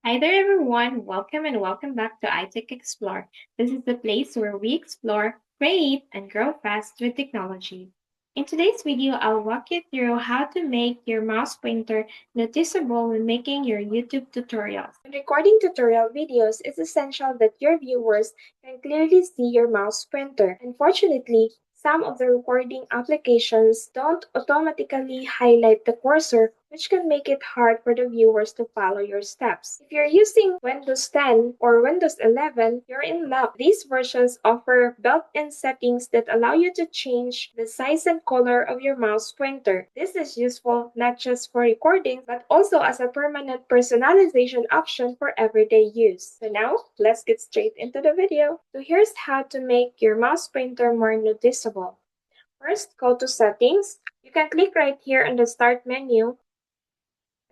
Hi there, everyone. Welcome and welcome back to iTech Explore. This is the place where we explore, create, and grow fast with technology. In today's video, I'll walk you through how to make your mouse pointer noticeable when making your YouTube tutorials. When recording tutorial videos, it's essential that your viewers can clearly see your mouse pointer. Unfortunately, some of the recording applications don't automatically highlight the cursor, which can make it hard for the viewers to follow your steps. If you're using Windows 10 or Windows 11, you're in luck. These versions offer built-in settings that allow you to change the size and color of your mouse pointer. This is useful not just for recording, but also as a permanent personalization option for everyday use. So now, let's get straight into the video. So here's how to make your mouse pointer more noticeable. First, go to Settings. You can click right here on the Start menu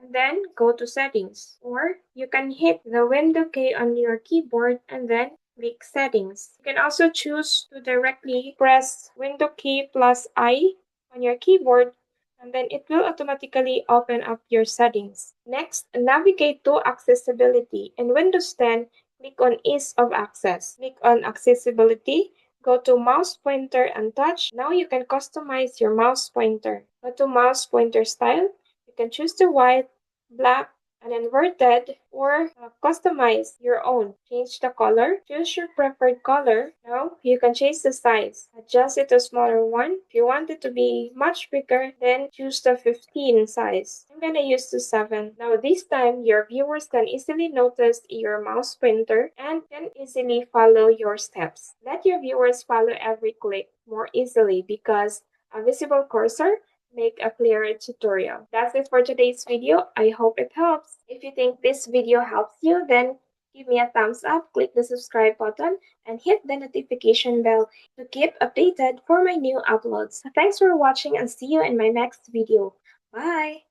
and then go to Settings. Or you can hit the Window key on your keyboard and then click Settings. You can also choose to directly press Window key plus I on your keyboard and then it will automatically open up your settings. Next, navigate to Accessibility. In Windows 10, click on Ease of Access. Click on Accessibility. Go to Mouse Pointer and Touch. Now you can customize your mouse pointer. Go to Mouse Pointer Style. You can choose the white, black, and inverted, or customize your own. Change the color. Choose your preferred color. Now you can change the size. Adjust it to a smaller one. If you want it to be much bigger, then choose the 15 size. I'm gonna use the 7. Now this time, your viewers can easily notice your mouse pointer and can easily follow your steps. Let your viewers follow every click more easily because a visible cursor make a clearer tutorial. That's it for today's video. I hope it helps. If you think this video helps you, then give me a thumbs up, click the subscribe button, and hit the notification bell to keep updated for my new uploads. Thanks for watching and see you in my next video. Bye!